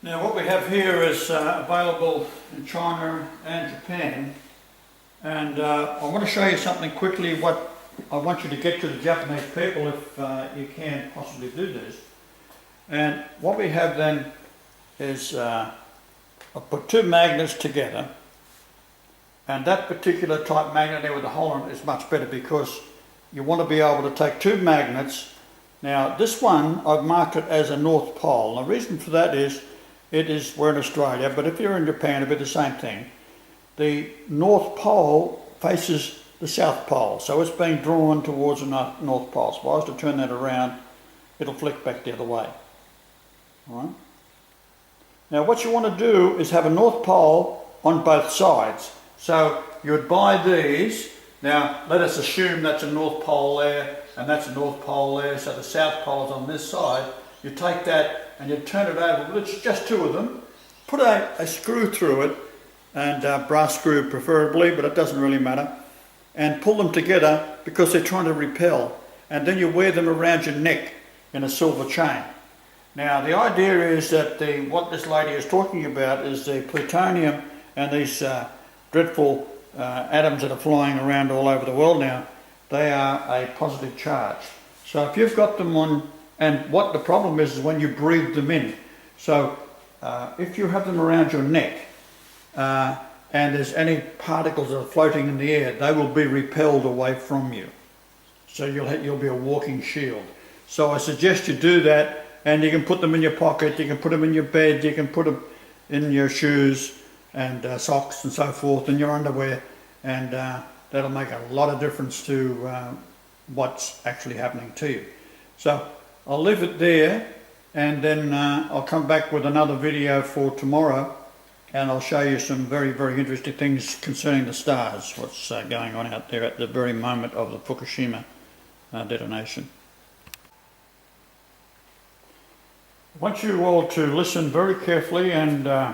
Now what we have here is available in China and Japan, and I want to show you something quickly what I want you to get to the Japanese people if you can possibly do this. And what we have then is I've put two magnets together, and that particular type magnet there with the hole in it is much better because you want to be able to take two magnets. Now this one I've marked it as a North Pole. The reason for that is we're in Australia, but if you're in Japan it'll be the same thing. The North Pole faces the South Pole, so it's being drawn towards the North Pole. So if I was to turn that around, it'll flick back the other way. All right? Now what you want to do is have a North Pole on both sides. So you would buy these. Now let us assume that's a North Pole there and that's a North Pole there, so the South Pole is on this side. You take that and you turn it over, well, it's just two of them, put a screw through it, and a brass screw preferably, but it doesn't really matter, and pull them together because they're trying to repel, and then you wear them around your neck in a silver chain. Now the idea is that what this lady is talking about is the plutonium and these dreadful atoms that are flying around all over the world now, they are a positive charge. So if you've got them on, and what the problem is when you breathe them in. So if you have them around your neck and there's any particles that are floating in the air, they will be repelled away from you. So you'll be a walking shield. So I suggest you do that, and you can put them in your pocket, you can put them in your bed, you can put them in your shoes and socks and so forth, and your underwear, and that'll make a lot of difference to what's actually happening to you. So I'll leave it there, and then I'll come back with another video for tomorrow, and I'll show you some very, very interesting things concerning the stars, what's going on out there at the very moment of the Fukushima detonation. I want you all to listen very carefully, and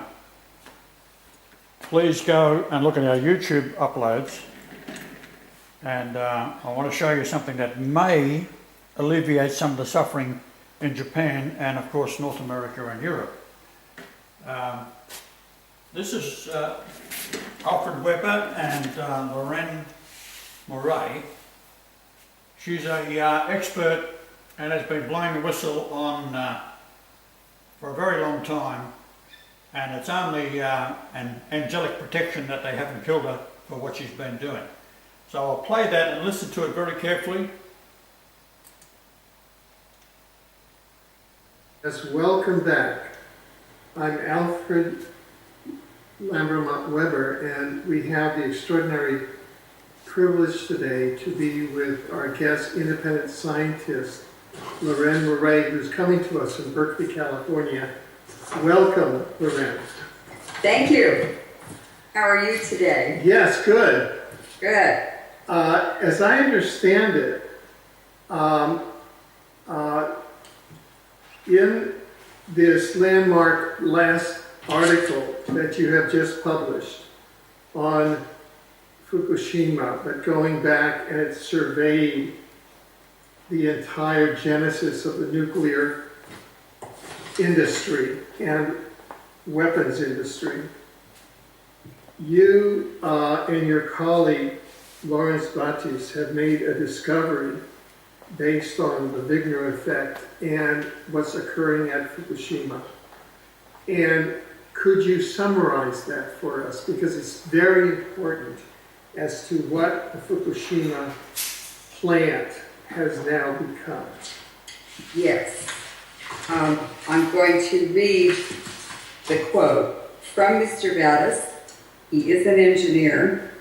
please go and look at our YouTube uploads, and I want to show you something that may alleviate some of the suffering in Japan and of course North America and Europe. This is Alfred Weber and Lorraine Murray. She's a expert and has been blowing the whistle on for a very long time, and it's only an angelic protection that they haven't killed her for what she's been doing. So I'll play that and listen to it very carefully. Yes, welcome back. I'm Alfred Lambermont Weber, and we have the extraordinary privilege today to be with our guest independent scientist, Lorraine Murray, who's coming to us from Berkeley, California. Welcome, Lorraine. Thank you. How are you today? Yes, good. Good. As I understand it, in this landmark last article that you have just published on Fukushima, but going back and it surveyed the entire genesis of the nuclear industry and weapons industry, you and your colleague Lawrence Batis have made a discovery based on the Wigner effect and what's occurring at Fukushima. And could you summarize that for us? Because it's very important as to what the Fukushima plant has now become. Yes. I'm going to read the quote from Mr. Batis. He is an engineer,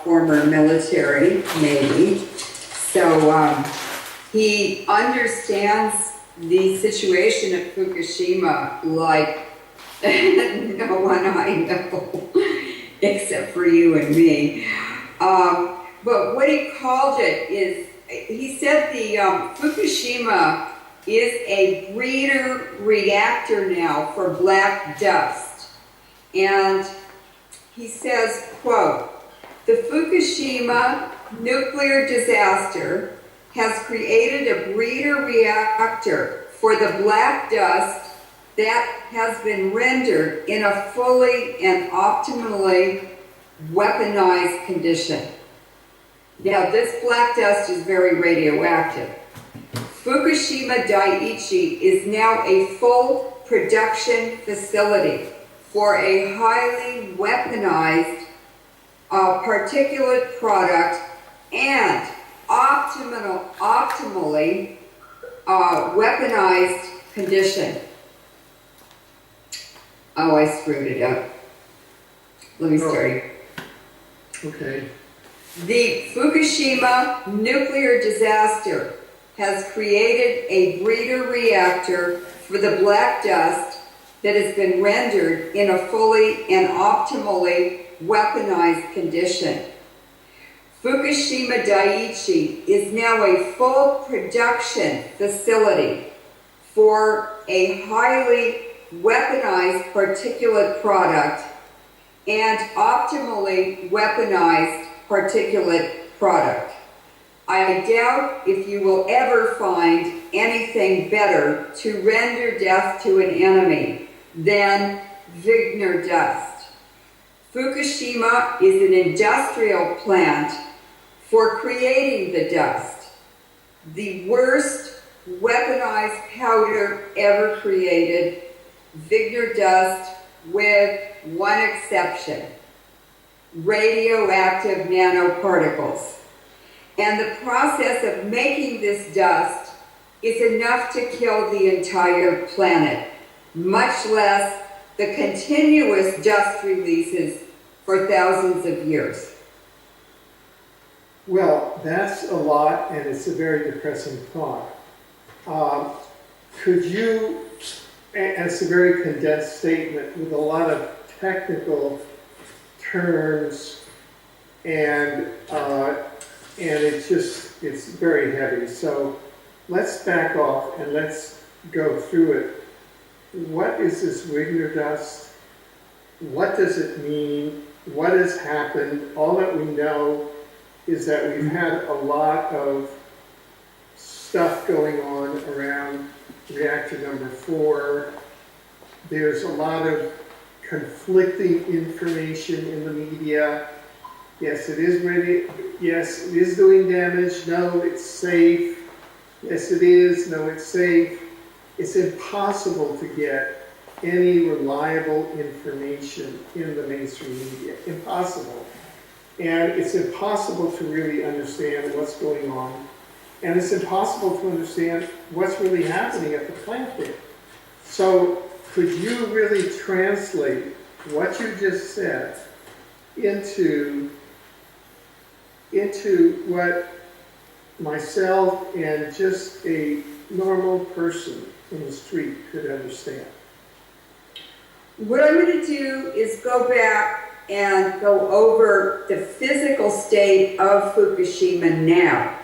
former military, Navy. So he understands the situation at Fukushima like no one I know, except for you and me. But what he called it is, he said the Fukushima is a breeder reactor now for black dust. And he says, quote, "The Fukushima nuclear disaster has created a breeder reactor for the black dust that has been rendered in a fully and optimally weaponized condition. Now, this black dust is very radioactive. Fukushima Daiichi is now a full production facility for a highly weaponized particulate product and optimally weaponized condition. Oh, I screwed it up. Let me start. Okay. The Fukushima nuclear disaster has created a breeder reactor for the black dust that has been rendered in a fully and optimally weaponized condition. Fukushima Daiichi is now a full production facility for a highly weaponized particulate product and optimally weaponized particulate product. I doubt if you will ever find anything better to render death to an enemy than Wigner dust. Fukushima is an industrial plant for creating the dust, the worst weaponized powder ever created, Wigner dust with one exception: radioactive nanoparticles. And the process of making this dust is enough to kill the entire planet, much less the continuous dust releases for thousands of years. Well, that's a lot, and it's a very depressing thought. Could you, and it's a very condensed statement with a lot of technical terms, and it's very heavy. So let's back off and let's go through it. What is this Wigner dust? What does it mean? What has happened? All that we know is that we've had a lot of stuff going on around reactor number 4. There's a lot of conflicting information in the media. Yes, it is ready. Yes, it is doing damage. No, it's safe. Yes, it is. No, it's safe. It's impossible to get any reliable information in the mainstream media. Impossible. And it's impossible to really understand what's going on. And it's impossible to understand what's really happening at the plant there. So could you really translate what you just said into what myself and just a normal person in the street could understand? What I'm going to do is go back and go over the physical state of Fukushima now.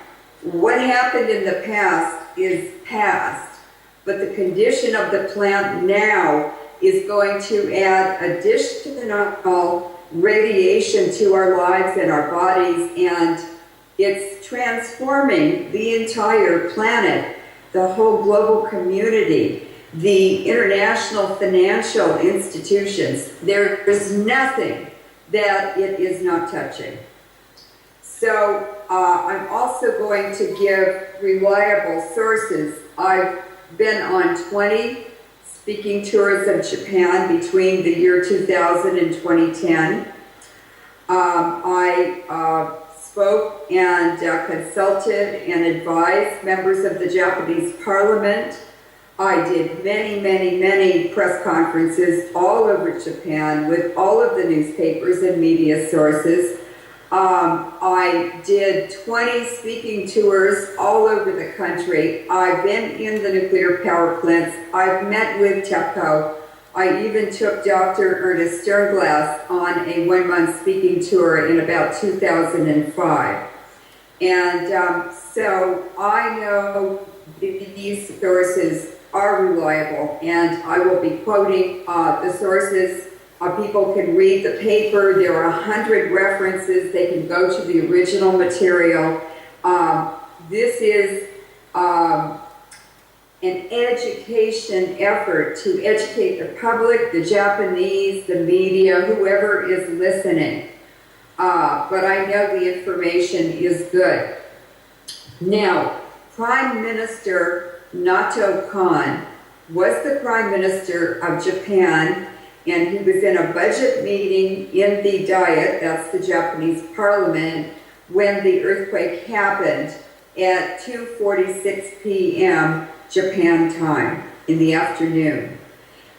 What happened in the past is past, but the condition of the plant now is going to add additional radiation to our lives and our bodies, and it's transforming the entire planet, the whole global community, the international financial institutions. There is nothing that it is not touching. So I'm also going to give reliable sources. I've been on 20 speaking tours of Japan between the year 2000 and 2010. I spoke and consulted and advised members of the Japanese parliament. I did many press conferences all over Japan with all of the newspapers and media sources. I did 20 speaking tours all over the country. I've been in the nuclear power plants. I've met with TEPCO. I even took Dr. Ernest Sternglass on a 1-month speaking tour in about 2005. And so I know these sources are reliable, and I will be quoting the sources. People can read the paper. There are 100 references. They can go to the original material. This is an an education effort to educate the public, the Japanese, the media, whoever is listening. But I know the information is good. Now, Prime Minister Nato Kan was the Prime Minister of Japan, and he was in a budget meeting in the Diet, that's the Japanese parliament, when the earthquake happened at 2:46 p.m. Japan time in the afternoon.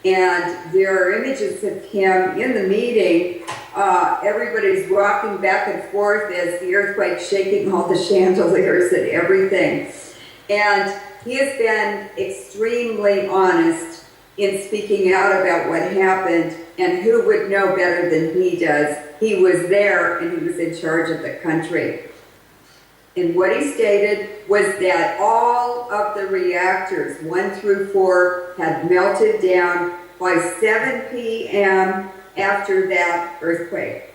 And there are images of him in the meeting. Everybody's walking back and forth as the earthquake's shaking all the chandeliers and everything. And he has been extremely honest in speaking out about what happened, and who would know better than he does? He was there and he was in charge of the country. And what he stated was that all of the reactors, 1 through 4, had melted down by 7 p.m. after that earthquake.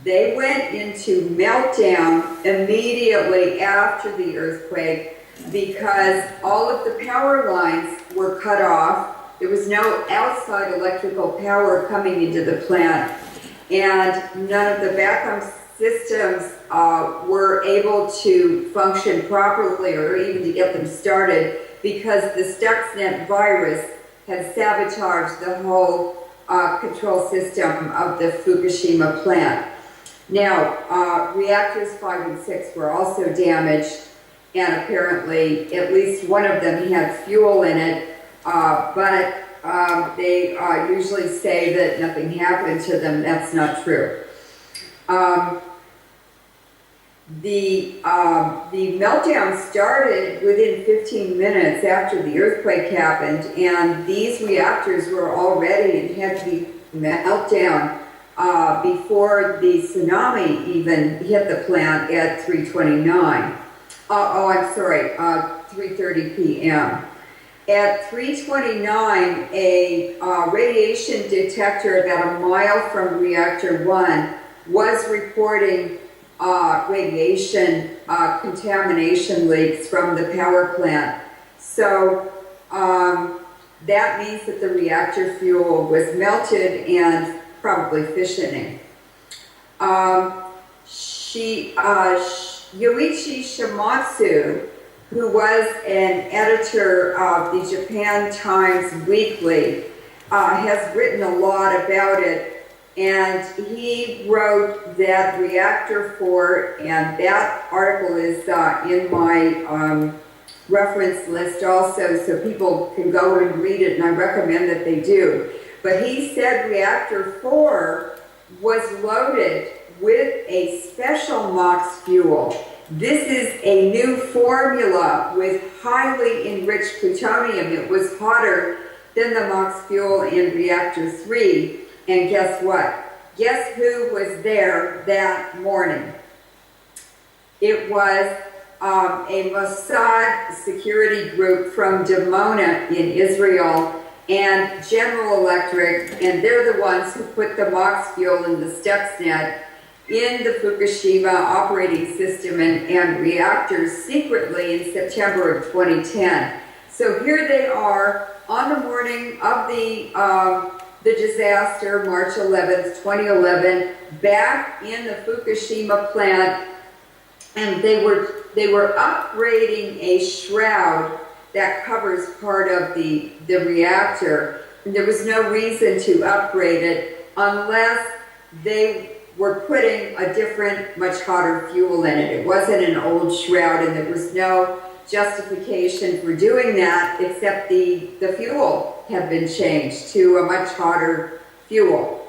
They went into meltdown immediately after the earthquake because all of the power lines were cut off. There was no outside electrical power coming into the plant, and none of the backup systems were able to function properly or even to get them started because the Stuxnet virus had sabotaged the whole control system of the Fukushima plant. Now, reactors 5 and 6 were also damaged, and apparently at least one of them had fuel in it, but they usually say that nothing happened to them. That's not true. The meltdown started within 15 minutes after the earthquake happened, and these reactors were already and had to be meltdown before the tsunami even hit the plant at 3:29. 3:30 p.m. At 3:29, a radiation detector about a mile from reactor 1 was reporting radiation contamination leaks from the power plant. So that means that the reactor fuel was melted and probably fissioning. Yoichi Shimatsu, who was an editor of the Japan Times Weekly, has written a lot about it. And he wrote that Reactor 4, and that article is in my reference list also, so people can go and read it, and I recommend that they do. But he said Reactor 4 was loaded with a special MOX fuel. This is a new formula with highly enriched plutonium. It was hotter than the MOX fuel in Reactor 3. And guess what? Guess who was there that morning? It was a Mossad security group from Dimona in Israel and General Electric, and they're the ones who put the MOX fuel in the Stuxnet in the Fukushima operating system and reactors secretly in September of 2010. So here they are on the morning of the disaster, March 11th, 2011, back in the Fukushima plant, and they were upgrading a shroud that covers part of the reactor. And there was no reason to upgrade it unless they were putting a different, much hotter fuel in it. It wasn't an old shroud, and there was no justification for doing that except the fuel had been changed to a much hotter fuel.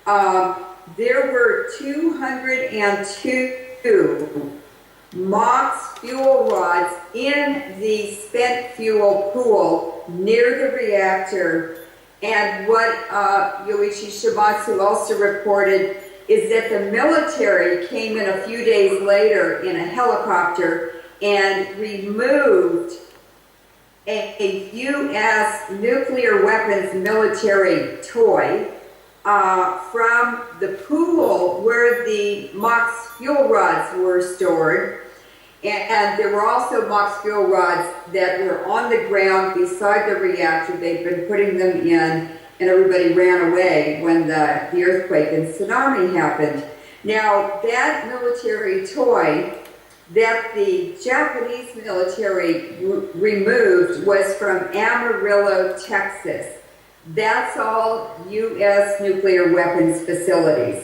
There were 202 MOX fuel rods in the spent fuel pool near the reactor, and what Yoichi Shimatsu also reported is that the military came in a few days later in a helicopter and removed a U.S. nuclear weapons military toy from the pool where the MOX fuel rods were stored, And there were also MOX fuel rods that were on the ground beside the reactor. They'd been putting them in, and everybody ran away when the earthquake and tsunami happened. Now, that military toy that the Japanese military removed was from Amarillo, Texas. That's all U.S. nuclear weapons facilities.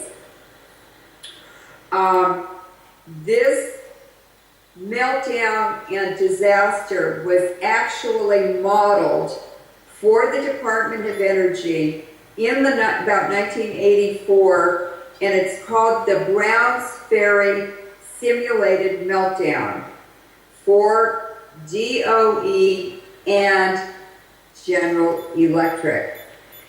This meltdown and disaster was actually modeled for the Department of Energy in about 1984, and it's called the Browns Ferry Simulated Meltdown for DOE and General Electric.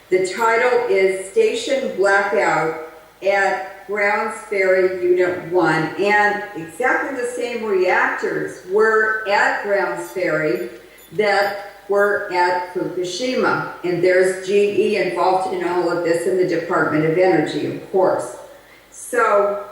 The title is Station Blackout at Browns Ferry Unit 1, and exactly the same reactors were at Browns Ferry that were at Fukushima. And there's GE involved in all of this in the Department of Energy, of course. So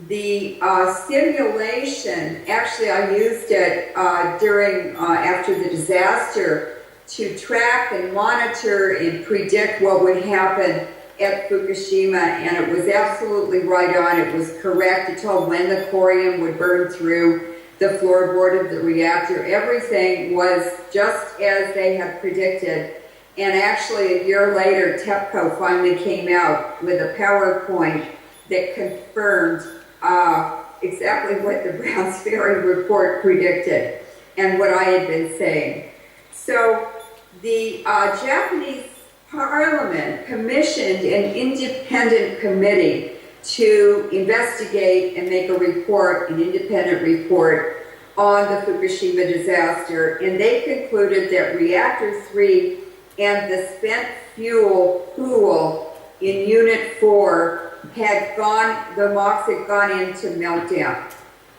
the simulation, actually I used it after the disaster to track and monitor and predict what would happen at Fukushima, and it was absolutely right on. It was correct. It told when the corium would burn through the floorboard of the reactor. Everything was just as they had predicted. And actually, a year later, TEPCO finally came out with a PowerPoint that confirmed exactly what the Browns Ferry report predicted and what I had been saying. So the Japanese Parliament commissioned an independent committee to investigate and make an independent report on the Fukushima disaster, and they concluded that Reactor 3 and the spent fuel pool in Unit 4 the MOX had gone into meltdown.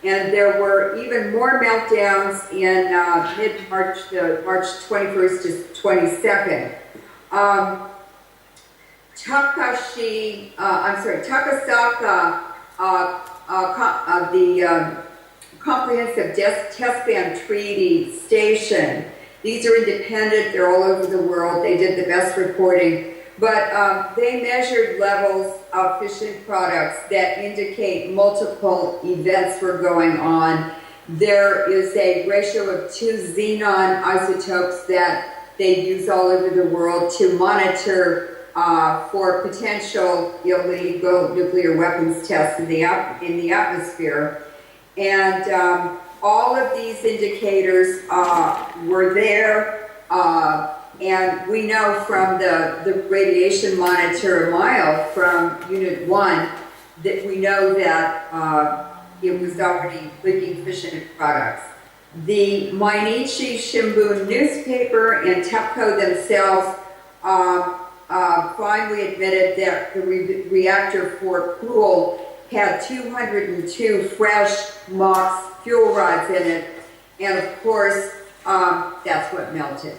And there were even more meltdowns in mid-March, March 21st to 22nd. Takasaka, the Comprehensive Test Ban Treaty Station. These are independent, they're all over the world, they did the best reporting, but they measured levels of fission products that indicate multiple events were going on. There is a ratio of 2 xenon isotopes that they use all over the world to monitor for potential illegal nuclear weapons tests in the atmosphere. And all of these indicators were there, and we know from the radiation monitor mile from Unit 1 that we know that it was already leaking fission products. The Mainichi Shimbun newspaper and TEPCO themselves finally admitted that the reactor 4 pool had 202 fresh MOX fuel rods in it, and of course, that's what melted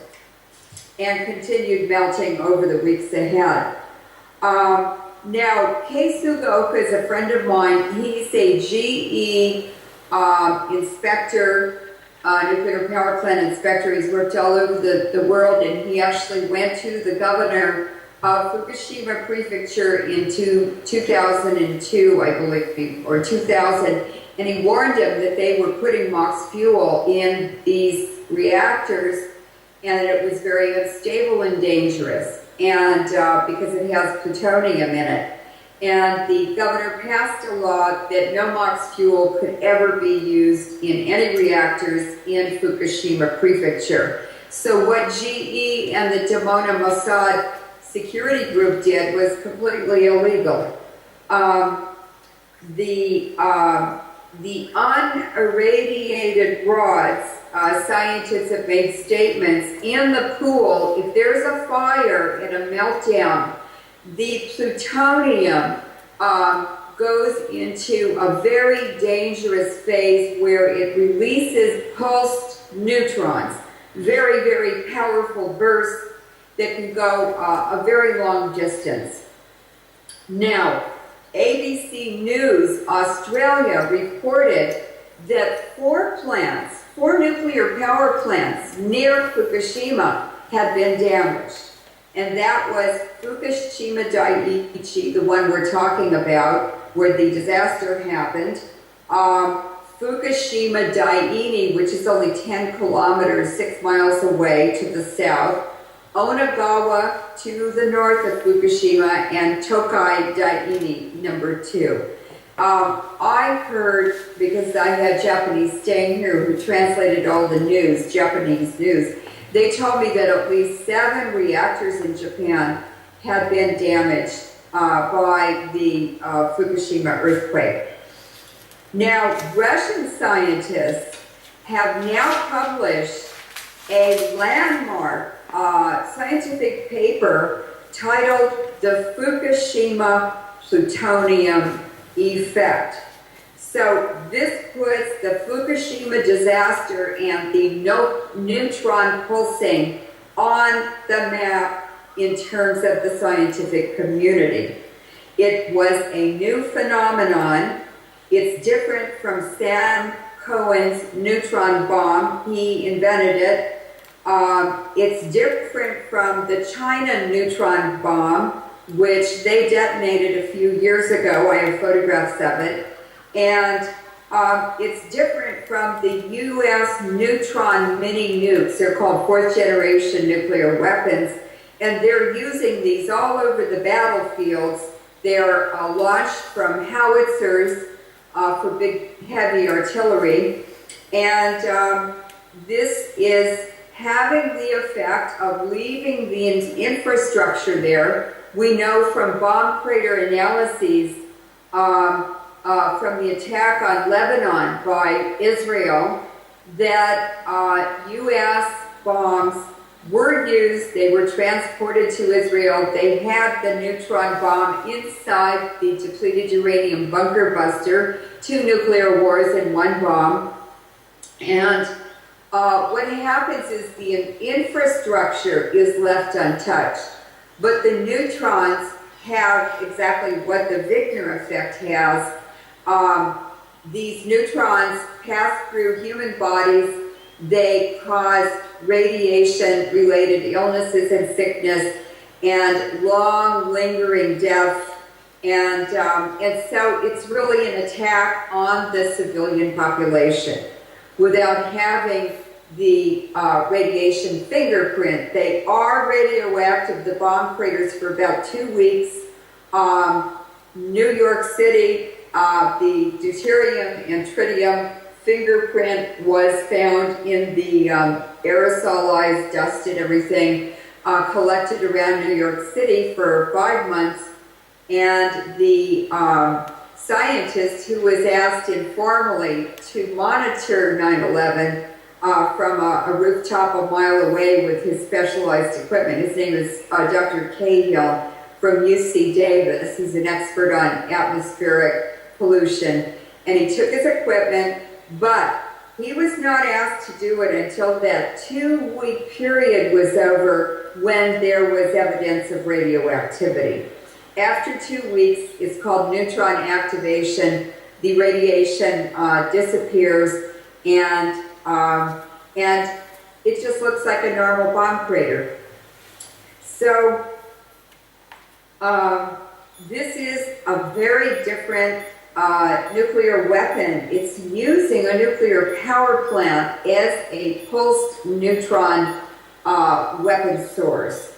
and continued melting over the weeks ahead. Now, Kei Sugaoka is a friend of mine. He's a GE inspector, nuclear power plant inspector. He's worked all over the world, and he actually went to the governor of Fukushima Prefecture in 2002, I believe, or 2000, and he warned him that they were putting MOX fuel in these reactors and that it was very unstable and dangerous, and because it has plutonium in it. And the governor passed a law that no MOX fuel could ever be used in any reactors in Fukushima Prefecture. So what GE and the Dimona Mossad security group did was completely illegal. The unirradiated rods, scientists have made statements, in the pool, if there's a fire and a meltdown, the plutonium goes into a very dangerous phase where it releases pulsed neutrons, very, very powerful bursts that can go a very long distance. Now, ABC News Australia reported that four nuclear power plants near Fukushima had been damaged. And that was Fukushima Daiichi, the one we're talking about, where the disaster happened. Fukushima Daini, which is only 10 kilometers, 6 miles away to the south. Onagawa to the north of Fukushima, and Tokai Daini, number 2. I heard, because I had Japanese staying here who translated all the news, Japanese news, they told me that at least 7 reactors in Japan had been damaged by the Fukushima earthquake. Now, Russian scientists have now published a landmark scientific paper titled The Fukushima Plutonium Effect. So this puts the Fukushima disaster and the neutron pulsing on the map in terms of the scientific community. It was a new phenomenon. It's different from Sam Cohen's neutron bomb. He invented it. It's different from the China neutron bomb, which they detonated a few years ago. I have photographs of it. And it's different from the U.S. neutron mini nukes. They're called fourth generation nuclear weapons. And they're using these all over the battlefields. They're launched from howitzers for big heavy artillery. And this is having the effect of leaving the infrastructure there. We know from bomb crater analyses from the attack on Lebanon by Israel that U.S. bombs were used. They were transported to Israel. They had the neutron bomb inside the depleted uranium bunker buster, 2 nuclear wars in one bomb. And what happens is the infrastructure is left untouched, but the neutrons have exactly what the Wigner effect has. These neutrons pass through human bodies. They cause radiation-related illnesses and sickness and long lingering death. And so it's really an attack on the civilian population without having the radiation fingerprint. They are radioactive, the bomb craters, for about 2 weeks. New York City, the deuterium and tritium fingerprint was found in the aerosolized dust and everything collected around New York City for 5 months. And the scientist who was asked informally to monitor 9/11 from a rooftop a mile away with his specialized equipment. His name is Dr. Cahill from UC Davis. He's an expert on atmospheric pollution. And he took his equipment, but he was not asked to do it until that 2-week period was over when there was evidence of radioactivity. After 2 weeks, it's called neutron activation. The radiation disappears, and it just looks like a normal bomb crater. So this is a very different nuclear weapon. It's using a nuclear power plant as a pulsed neutron weapon source.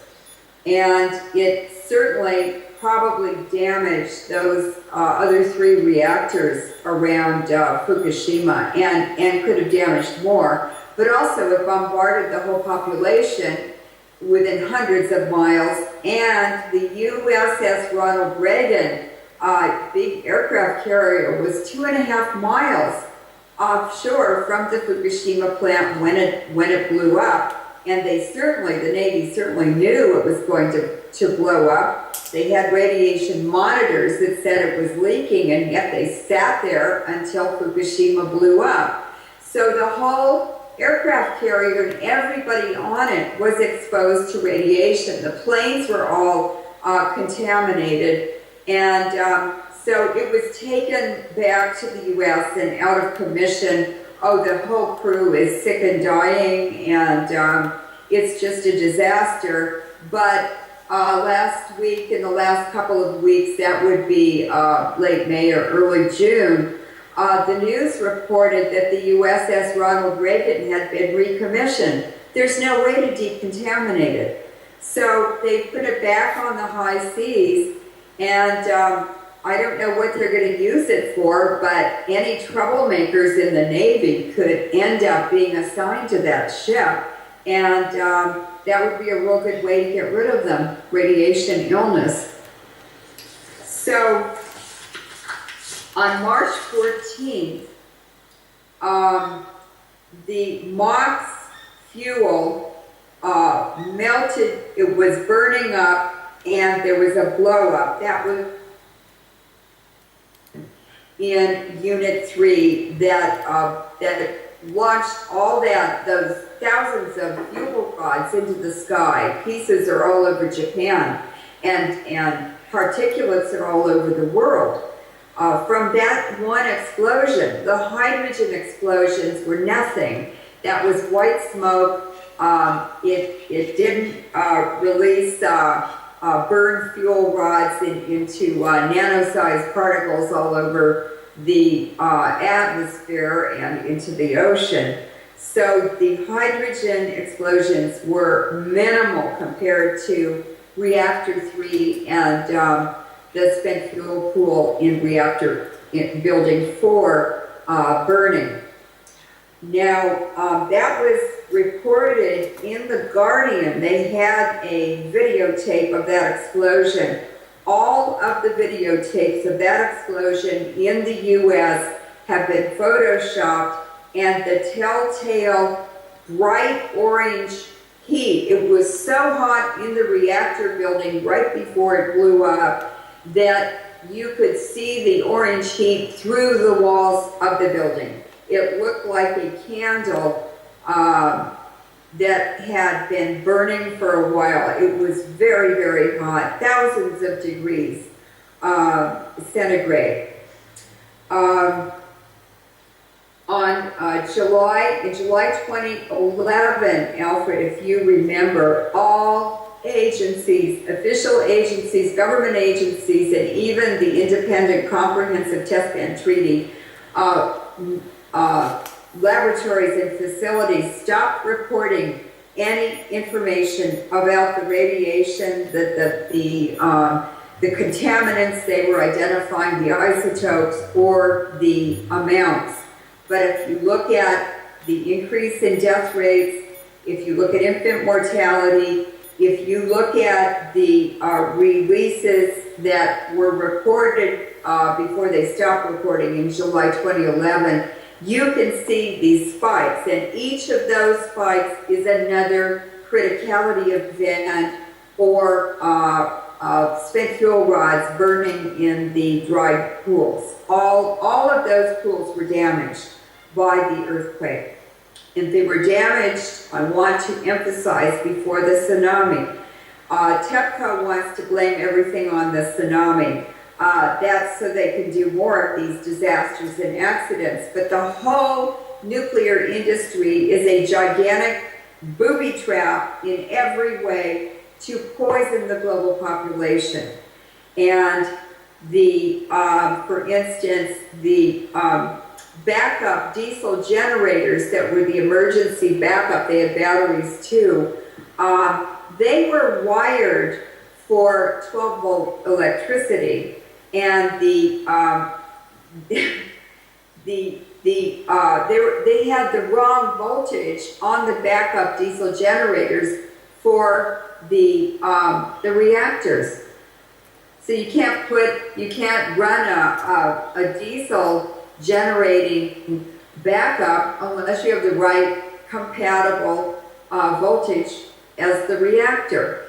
And it certainly probably damaged those other 3 reactors around Fukushima and could have damaged more. But also it bombarded the whole population within hundreds of miles. And the USS Ronald Reagan big aircraft carrier was 2.5 miles offshore from the Fukushima plant when it blew up. And the Navy certainly knew it was going to blow up. They had radiation monitors that said it was leaking, and yet they sat there until Fukushima blew up. So the whole aircraft carrier and everybody on it was exposed to radiation. The planes were all contaminated. And So it was taken back to the U.S. and out of commission. Oh, the whole crew is sick and dying, and it's just a disaster. But last week, in the last couple of weeks, that would be late May or early June, the news reported that the USS Ronald Reagan had been recommissioned. There's no way to decontaminate it. So they put it back on the high seas, and I don't know what they're going to use it for, but any troublemakers in the Navy could end up being assigned to that ship, and that would be a real good way to get rid of them, radiation illness. So on March 14th, the MOX fuel melted, it was burning up, and there was a blow up. That was in Unit 3 that launched all those thousands of fuel rods into the sky. Pieces are all over Japan, and particulates are all over the world. From that one explosion, the hydrogen explosions were nothing. That was white smoke. It didn't release burn fuel rods into nano-sized particles all over the atmosphere and into the ocean. So the hydrogen explosions were minimal compared to reactor 3 and the spent fuel pool in building 4 burning. Now, that was reported in The Guardian. They had a videotape of that explosion. All of the videotapes of that explosion in the U.S. have been photoshopped, and the telltale bright orange heat, it was so hot in the reactor building right before it blew up that you could see the orange heat through the walls of the building. It looked like a candle that had been burning for a while. It was very, very hot, thousands of degrees centigrade. In July 2011, Alfred, if you remember, all agencies, official agencies, government agencies, and even the Independent Comprehensive Test Ban Treaty laboratories and facilities stopped reporting any information about the radiation, the contaminants they were identifying, the isotopes, or the amounts. But if you look at the increase in death rates, if you look at infant mortality, if you look at the releases that were reported before they stopped reporting in July 2011, you can see these spikes, and each of those spikes is another criticality event or spent fuel rods burning in the dry pools. All of those pools were damaged by the earthquake. And they were damaged, I want to emphasize, before the tsunami. TEPCO wants to blame everything on the tsunami. That's so they can do more of these disasters and accidents. But the whole nuclear industry is a gigantic booby trap in every way to poison the global population. And for instance, the backup diesel generators that were the emergency backup, they had batteries too, they were wired for 12-volt electricity, and they had the wrong voltage on the backup diesel generators for the reactors. So you can't run a diesel generating backup unless you have the right compatible voltage as the reactor.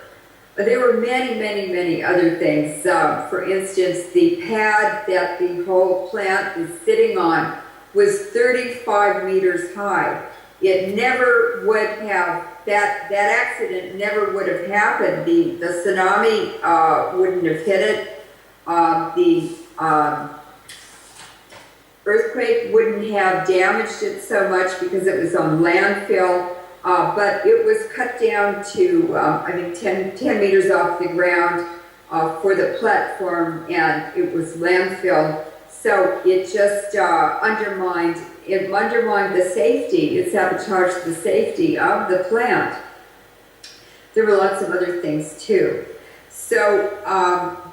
But there were many other things. For instance, the pad that the whole plant is sitting on was 35 meters high. It never would have, that accident never would have happened. The tsunami wouldn't have hit it. The um, earthquake wouldn't have damaged it so much because it was on landfill, but it was cut down to, I think, 10 meters off the ground for the platform, and it was landfill. So it just undermined the safety. It sabotaged the safety of the plant. There were lots of other things too. So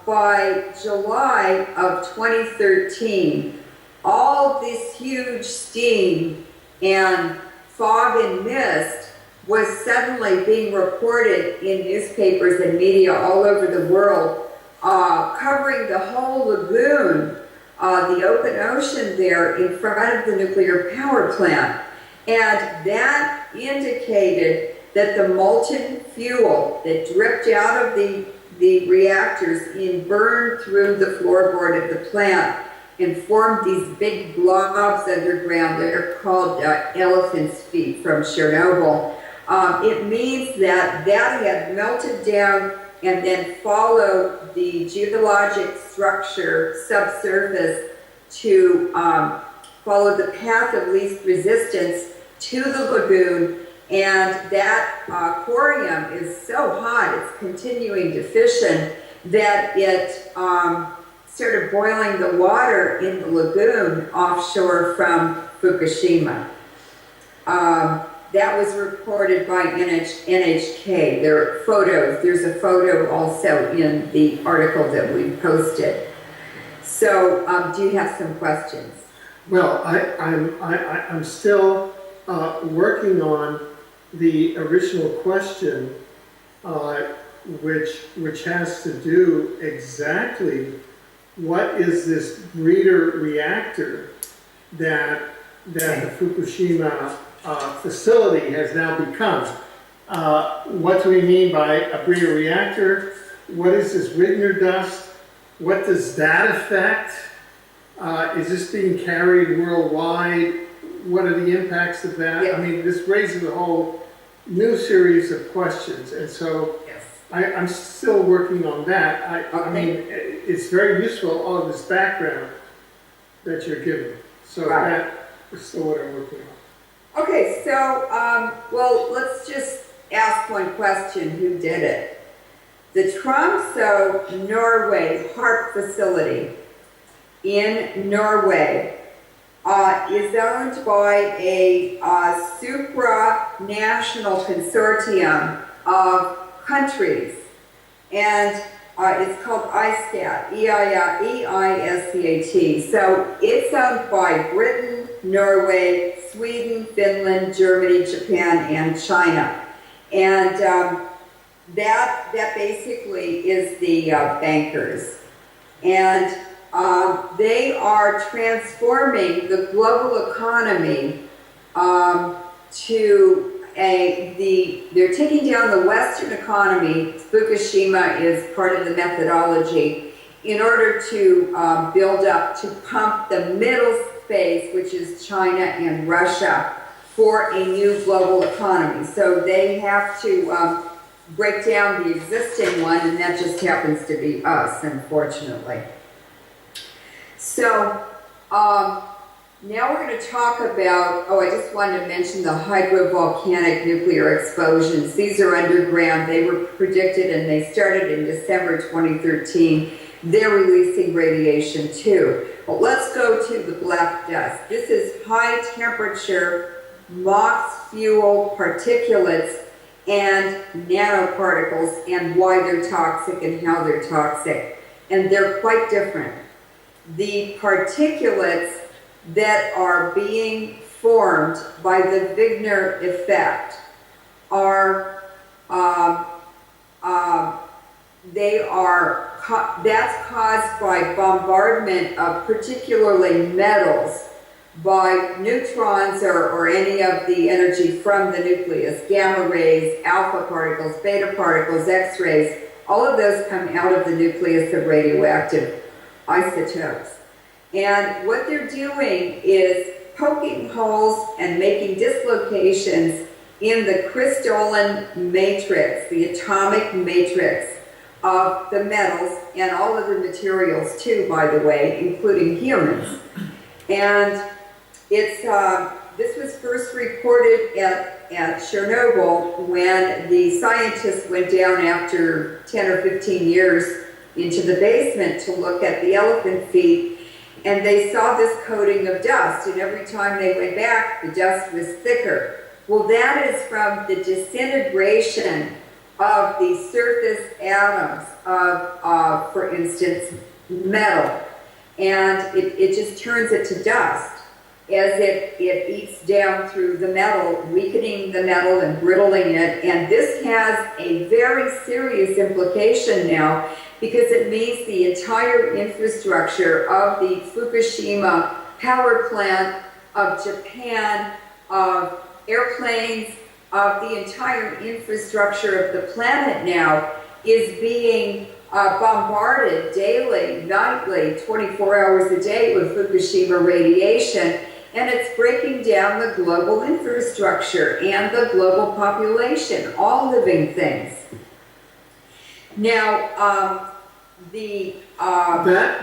by July of 2013, all this huge steam and fog and mist was suddenly being reported in newspapers and media all over the world, covering the whole lagoon, the open ocean there in front of the nuclear power plant. And that indicated that the molten fuel that dripped out of the reactors and burned through the floorboard of the plant and formed these big blobs underground that are called elephant's feet from Chernobyl. It means that had melted down and then followed the geologic structure subsurface to follow the path of least resistance to the lagoon. And that corium is so hot, it's continuing to fission, that it started boiling the water in the lagoon offshore from Fukushima. That was reported by NHK. There are photos. There's a photo also in the article that we posted. So, do you have some questions? Well, I'm still working on the original question, which has to do exactly what is this breeder reactor that the Fukushima facility has now become. What do we mean by a breeder reactor? What is this Wigner dust? What does that affect? Is this being carried worldwide? What are the impacts of that? Yes. I mean, this raises a whole new series of questions, and so Yes. I'm still working on that. I mean, it's very useful, all of this background that you're giving. So Right. that is still what I'm working on. Okay, so, well, let's just ask one question. Who did it? The Tromsø, Norway HARP facility in Norway is owned by a supranational consortium of countries, and it's called ISCAT, E-I-S-C-A-T. So it's owned by Britain, Norway, Sweden, Finland, Germany, Japan, and China. And that basically is the bankers. And they are transforming the global economy they're taking down the Western economy. Fukushima is part of the methodology in order to build up, to pump the middle space, which is China and Russia, for a new global economy. So they have to break down the existing one, and that just happens to be us, unfortunately. So now we're going to talk about, I just wanted to mention the hydrovolcanic nuclear explosions. These are underground. They were predicted, and they started in December 2013. They're releasing radiation too. But let's go to the black dust. This is high temperature MOX fuel particulates and nanoparticles, and why they're toxic and how they're toxic. And they're quite different. The particulates that are being formed by the Wigner effect are, that's caused by bombardment of particularly metals by neutrons or any of the energy from the nucleus, gamma rays, alpha particles, beta particles, X-rays. All of those come out of the nucleus of radioactive isotopes. And what they're doing is poking holes and making dislocations in the crystalline matrix, the atomic matrix of the metals and all other materials too, by the way, including humans. And it's, this was first reported at Chernobyl when the scientists went down after 10 or 15 years into the basement to look at the elephant feet, and they saw this coating of dust, and every time they went back, the dust was thicker. Well, that is from the disintegration of the surface atoms of for instance, metal, and it just turns it to dust as it eats down through the metal, weakening the metal and brittling it. And this has a very serious implication now, because it means the entire infrastructure of the Fukushima power plant, of Japan, of airplanes, of the entire infrastructure of the planet now is being bombarded daily, nightly, 24 hours a day with Fukushima radiation. And it's breaking down the global infrastructure and the global population, all living things. Now,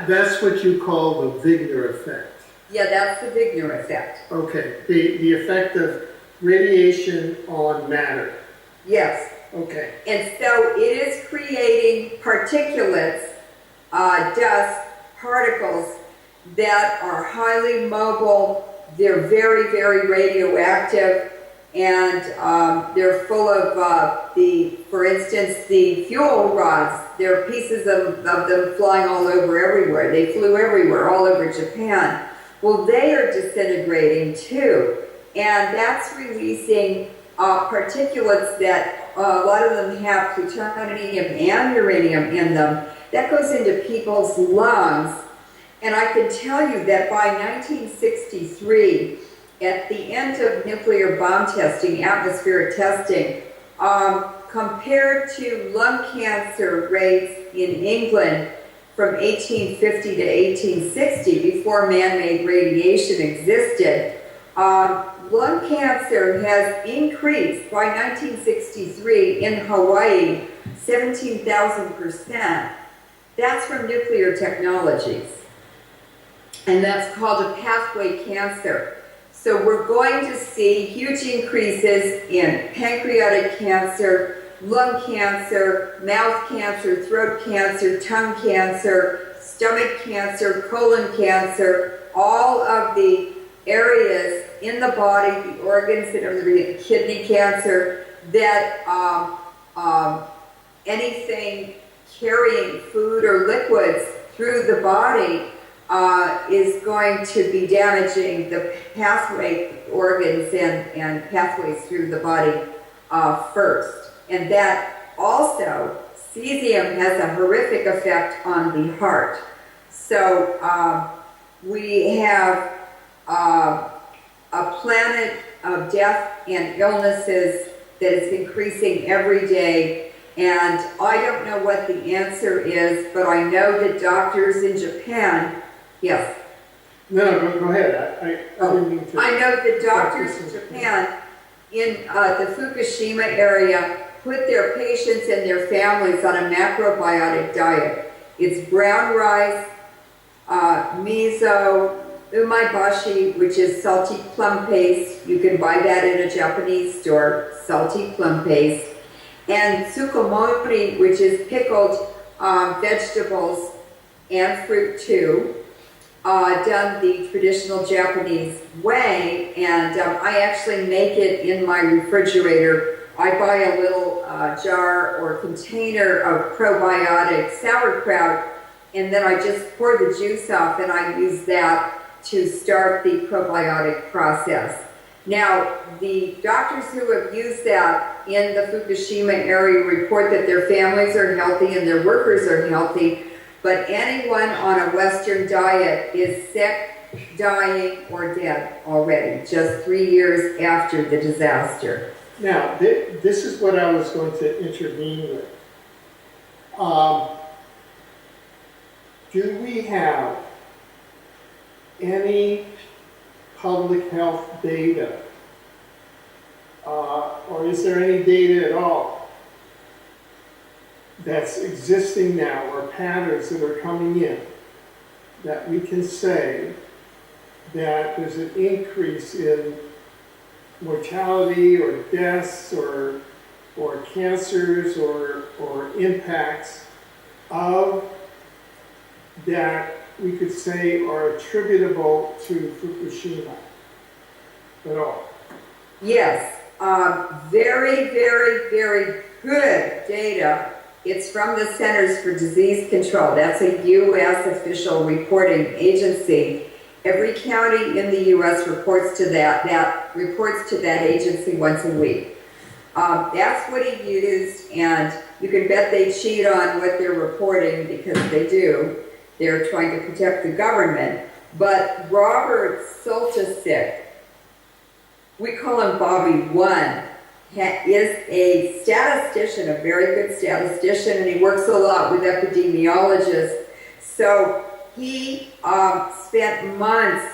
That's what you call the Wigner effect. yeah, that's the Wigner effect. Okay, the effect of radiation on matter. Yes. Okay. And so it is creating particulates, dust, particles that are highly mobile. They're very, very radioactive, and they're full of for instance, the fuel rods. There are pieces of them flying all over everywhere. They flew everywhere, all over Japan. Well, they are disintegrating too, and that's releasing particulates that a lot of them have plutonium and uranium in them. That goes into people's lungs. And I can tell you that by 1963, at the end of nuclear bomb testing, atmospheric testing, compared to lung cancer rates in England from 1850 to 1860, before man-made radiation existed, lung cancer has increased by 1963 in Hawaii 17,000%. That's from nuclear technologies. And that's called a pathway cancer. So we're going to see huge increases in pancreatic cancer, lung cancer, mouth cancer, throat cancer, tongue cancer, stomach cancer, colon cancer, all of the areas in the body, the organs that are the kidney cancer, that anything carrying food or liquids through the body is going to be damaging the pathway organs and pathways through the body first. And that also, cesium has a horrific effect on the heart. So we have a planet of death and illnesses that is increasing every day. And I don't know what the answer is, but I know that doctors in Japan, yes. No, go ahead. I didn't mean to. I know that doctors in Japan, in the Fukushima area, put their patients and their families on a macrobiotic diet. It's brown rice, miso, umaibashi, which is salty plum paste. You can buy that in a Japanese store, salty plum paste. And tsukomori, which is pickled vegetables and fruit too, done the traditional Japanese way. And I actually make it in my refrigerator. I buy a little jar or container of probiotic sauerkraut, and then I just pour the juice off, and I use that to start the probiotic process. Now, the doctors who have used that in the Fukushima area report that their families are healthy and their workers are healthy, but anyone on a Western diet is sick, dying, or dead already, just 3 years after the disaster. Now, this is what I was going to intervene with. Do we have any public health data, or is there any data at all that's existing now, or patterns that are coming in, that we can say that there's an increase in mortality or deaths or cancers or impacts of that we could say are attributable to Fukushima at all? Yes, very, very, very good data. It's from the Centers for Disease Control. That's a U.S. official reporting agency. Every county in the U.S. reports to that agency once a week. That's what he used, and you can bet they cheat on what they're reporting, because they do. They're trying to protect the government. But Robert Soltysik, we call him Bobby One, is a statistician, a very good statistician, and he works a lot with epidemiologists. So he spent months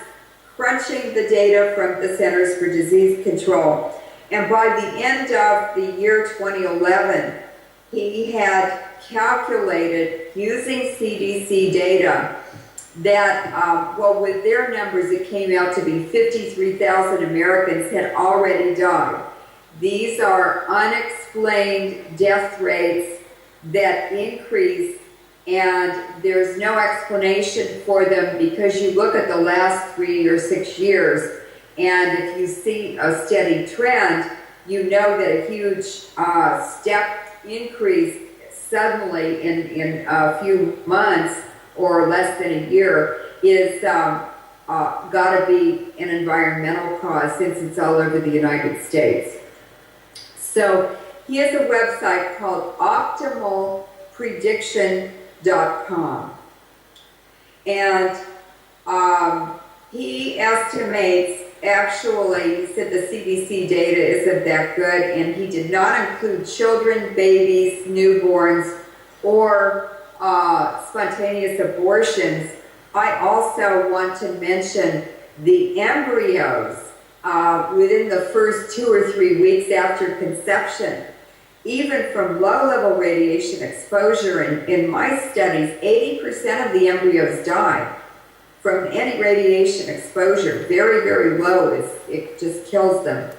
crunching the data from the Centers for Disease Control. And by the end of the year 2011, he had calculated, using CDC data, that, with their numbers, it came out to be 53,000 Americans had already died. These are unexplained death rates that increase, and there's no explanation for them, because you look at the last 3 or 6 years, and if you see a steady trend, you know that a huge step increase suddenly in a few months or less than a year is got to be an environmental cause, since it's all over the United States. So he has a website called optimalprediction.com, and he estimates, actually, he said the CDC data isn't that good, and he did not include children, babies, newborns, or spontaneous abortions. I also want to mention the embryos within the first 2 or 3 weeks after conception. Even from low-level radiation exposure, in my studies, 80% of the embryos die from any radiation exposure. Very, very low. It just kills them.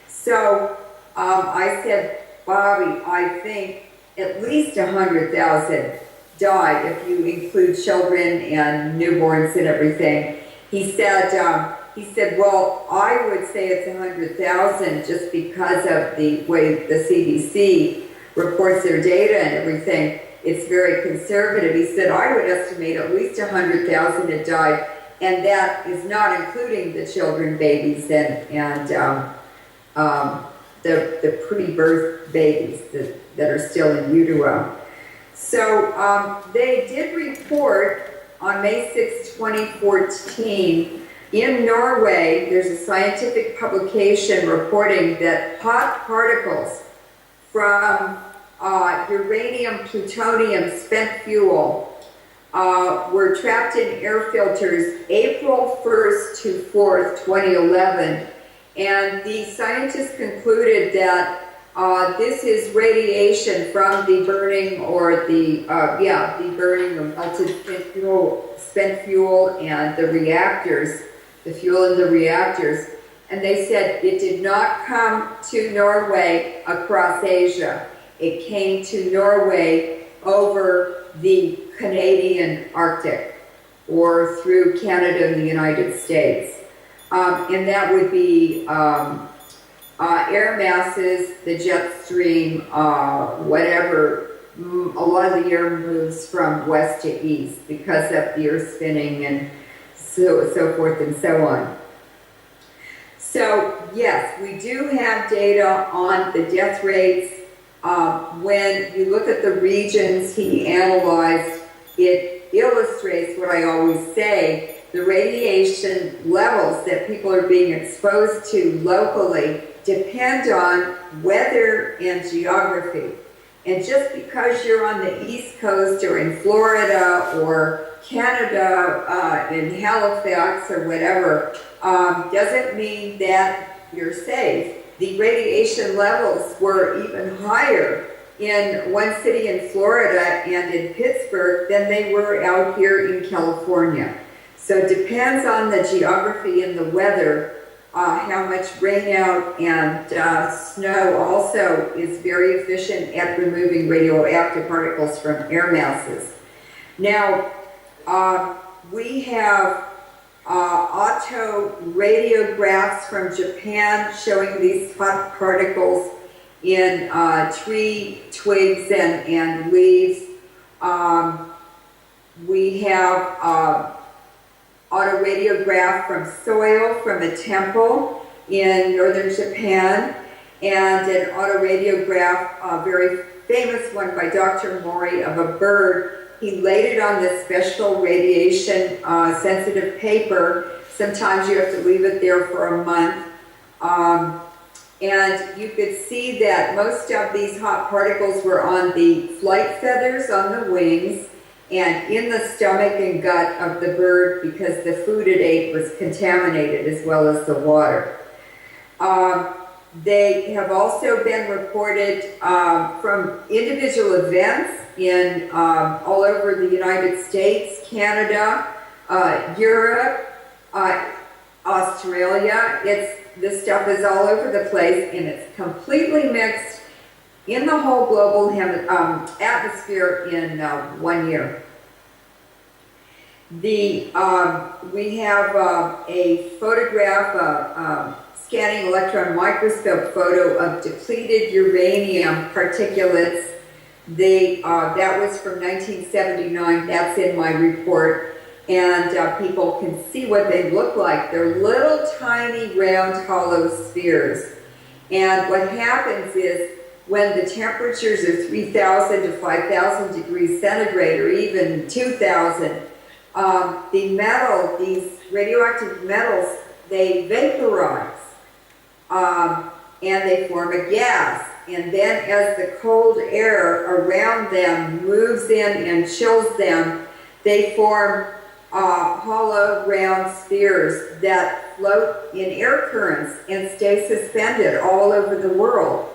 So I said, Bobby, I think at least 100,000 die if you include children and newborns and everything. He said, well, I would say it's 100,000 just because of the way the CDC reports their data and everything. It's very conservative. He said, I would estimate at least 100,000 had died, and that is not including the children, babies, and the pre-birth babies that are still in utero. So they did report on May 6, 2014, in Norway, there's a scientific publication reporting that hot particles from uranium, plutonium, spent fuel were trapped in air filters April 1st to 4th, 2011. And the scientists concluded that this is radiation from the burning or the burning of melted spent fuel and the reactors, the fuel in the reactors. And they said it did not come to Norway across Asia. It came to Norway over the Canadian Arctic or through Canada and the United States. And that would be air masses, the jet stream, whatever. A lot of the air moves from west to east because of the earth spinning and so forth and so on. So yes, we do have data on the death rates. When you look at the regions he analyzed, it illustrates what I always say: the radiation levels that people are being exposed to locally depend on weather and geography. And just because you're on the East Coast or in Florida or Canada, in Halifax or whatever, doesn't mean that you're safe. The radiation levels were even higher in one city in Florida and in Pittsburgh than they were out here in California. So it depends on the geography and the weather. How much rainout and snow also is very efficient at removing radioactive particles from air masses. Now, we have autoradiographs from Japan showing these hot particles in tree twigs and leaves. We have autoradiograph from soil from a temple in northern Japan, and an autoradiograph, a very famous one by Dr. Mori, of a bird. He laid it on this special radiation sensitive paper. Sometimes you have to leave it there for a month. And you could see that most of these hot particles were on the flight feathers on the wings and in the stomach and gut of the bird, because the food it ate was contaminated as well as the water. They have also been reported from individual events in all over the United States, Canada, Europe, Australia. This stuff is all over the place, and it's completely mixed in the whole global atmosphere in 1 year. We have a photograph, scanning electron microscope photo of depleted uranium particulates. That was from 1979. That's in my report. And people can see what they look like. They're little tiny round hollow spheres. And what happens is when the temperatures are 3,000 to 5,000 degrees centigrade, or even 2,000, the metal, these radioactive metals, they vaporize and they form a gas. And then as the cold air around them moves in and chills them, they form hollow round spheres that float in air currents and stay suspended all over the world.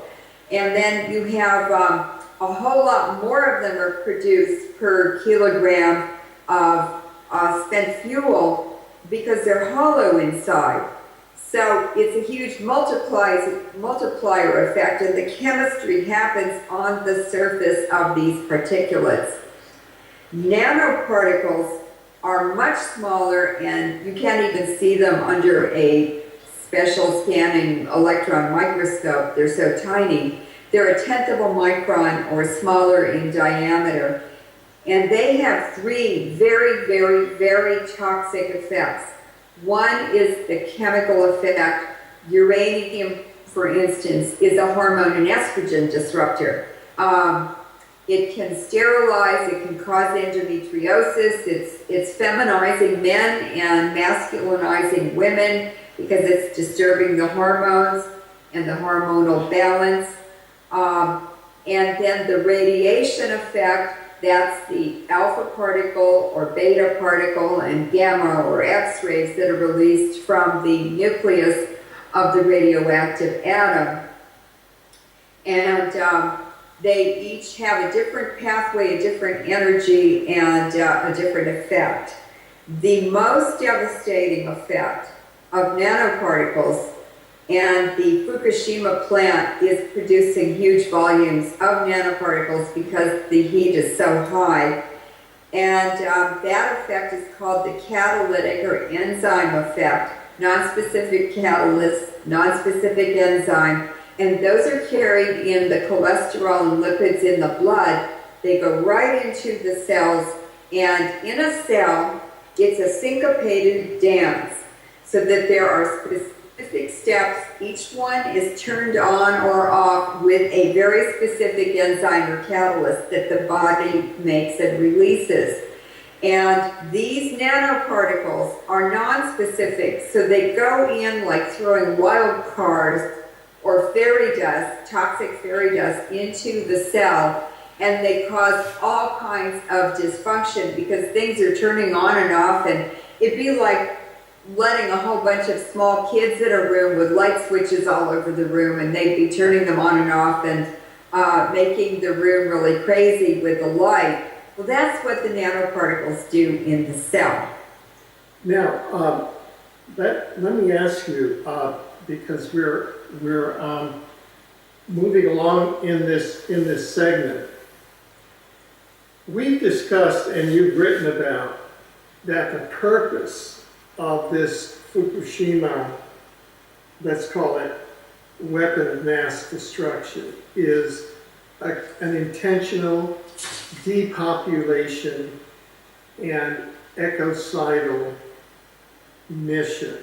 And then you have a whole lot more of them are produced per kilogram of spent fuel because they're hollow inside. So it's a huge multiplier effect, and the chemistry happens on the surface of these particulates. Nanoparticles are much smaller, and you can't even see them under a special scanning electron microscope. They're so tiny. They're 1/10 of a micron or smaller in diameter. And they have 3 very, very, very toxic effects. One is the chemical effect. Uranium, for instance, is a hormone and estrogen disruptor. It can sterilize, it can cause endometriosis, it's feminizing men and masculinizing women because it's disturbing the hormones and the hormonal balance. And then the radiation effect, that's the alpha particle or beta particle and gamma or X-rays that are released from the nucleus of the radioactive atom. And they each have a different pathway, a different energy, and a different effect. The most devastating effect of nanoparticles, and the Fukushima plant is producing huge volumes of nanoparticles because the heat is so high. And that effect is called the catalytic or enzyme effect, non-specific catalyst, non-specific enzyme. And those are carried in the cholesterol and lipids in the blood. They go right into the cells, and in a cell, it's a syncopated dance, so that there are specific steps. Each one is turned on or off with a very specific enzyme or catalyst that the body makes and releases. And these nanoparticles are non-specific, so they go in like throwing wild cards or fairy dust, toxic fairy dust, into the cell, and they cause all kinds of dysfunction because things are turning on and off, and it'd be like letting a whole bunch of small kids in a room with light switches all over the room, and they'd be turning them on and off, and making the room really crazy with the light. Well, that's what the nanoparticles do in the cell. Now, let me ask you, because we're moving along in this segment. We've discussed, and you've written about, that the purpose of this Fukushima, let's call it weapon of mass destruction, is an intentional depopulation and ecocidal mission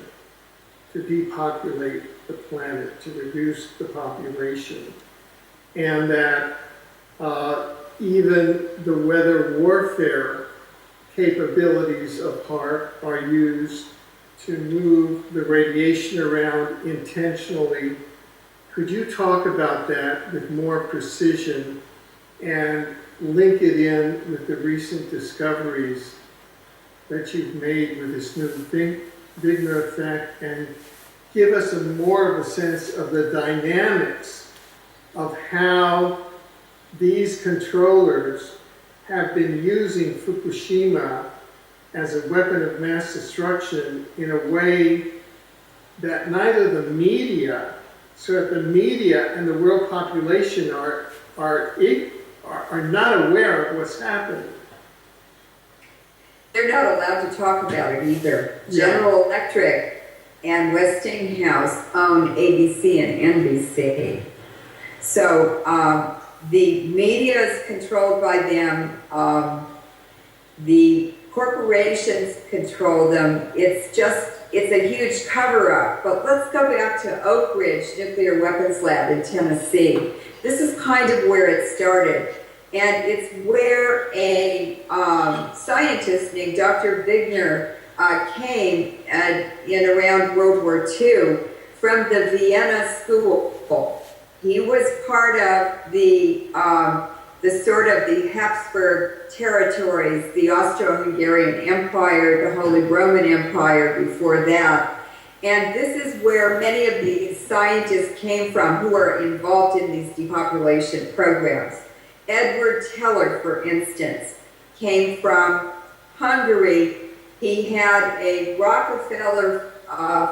to depopulate the planet, to reduce the population, and that even the weather warfare capabilities of HAARP are used to move the radiation around intentionally. Could you talk about that with more precision and link it in with the recent discoveries that you've made with this new Wigner effect, and give us more of a sense of the dynamics of how these controllers have been using Fukushima as a weapon of mass destruction in a way that neither the media, so that the media and the world population are not aware of what's happening. They're not allowed to talk about it either. Yeah. General Electric and Westinghouse own ABC and NBC. So the media is controlled by them. The corporations control them. It's a huge cover-up. But let's go back to Oak Ridge Nuclear Weapons Lab in Tennessee. This is kind of where it started. And it's where a scientist named Dr. Wigner came in around World War II from the Vienna School. He was part of the sort of the Habsburg territories, the Austro-Hungarian Empire, the Holy Roman Empire before that. And this is where many of these scientists came from who are involved in these depopulation programs. Edward Teller, for instance, came from Hungary. He had a Rockefeller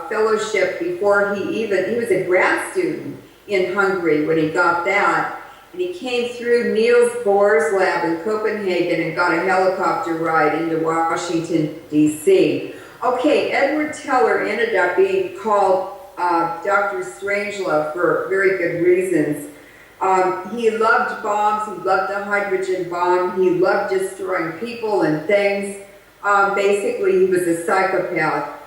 fellowship before he was a grad student in Hungary when he got that. And he came through Niels Bohr's lab in Copenhagen and got a helicopter ride into Washington, D.C. Okay, Edward Teller ended up being called Dr. Strangelove for very good reasons. He loved bombs, he loved the hydrogen bomb, he loved destroying people and things. Basically, he was a psychopath.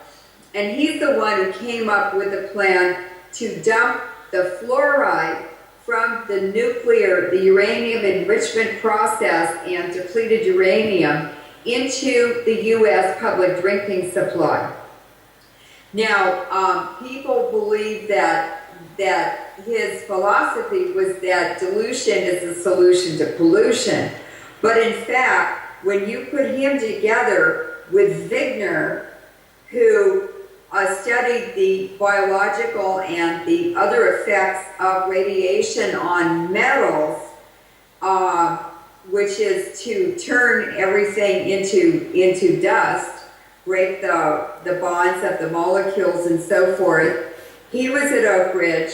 And he's the one who came up with a plan to dump the fluoride from the uranium enrichment process and depleted uranium into the U.S. public drinking supply. Now, people believe that his philosophy was that dilution is the solution to pollution. But in fact, when you put him together with Wigner, who studied the biological and the other effects of radiation on metals, which is to turn everything into dust, break the bonds of the molecules and so forth. He was at Oak Ridge,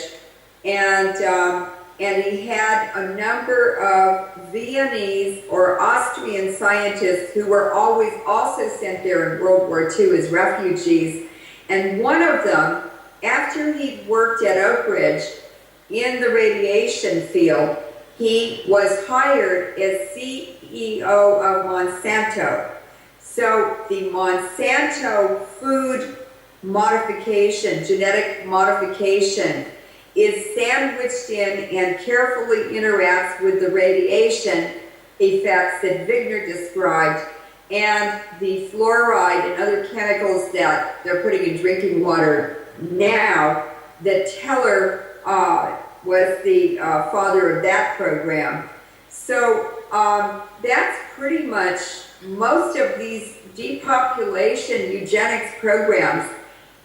and he had a number of Viennese or Austrian scientists who were always also sent there in World War II as refugees. And one of them, after he'd worked at Oak Ridge in the radiation field, he was hired as CEO of Monsanto. So the Monsanto food modification, genetic modification, is sandwiched in and carefully interacts with the radiation effects that Wigner described and the fluoride and other chemicals that they're putting in drinking water now. That Teller was the father of that program. So that's pretty much most of these depopulation eugenics programs,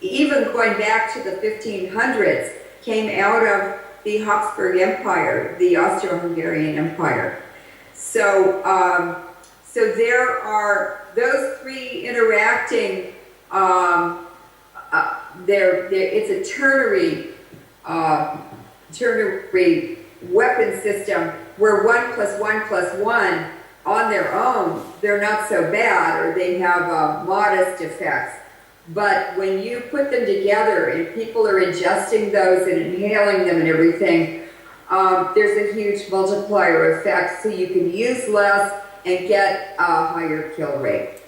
even going back to the 1500s, came out of the Habsburg Empire, the Austro-Hungarian Empire. So, so there are those three interacting. It's a ternary weapon system where 1 + 1 + 1 on their own, they're not so bad, or they have modest effects. But when you put them together and people are ingesting those and inhaling them and everything, there's a huge multiplier effect, so you can use less and get a higher kill rate.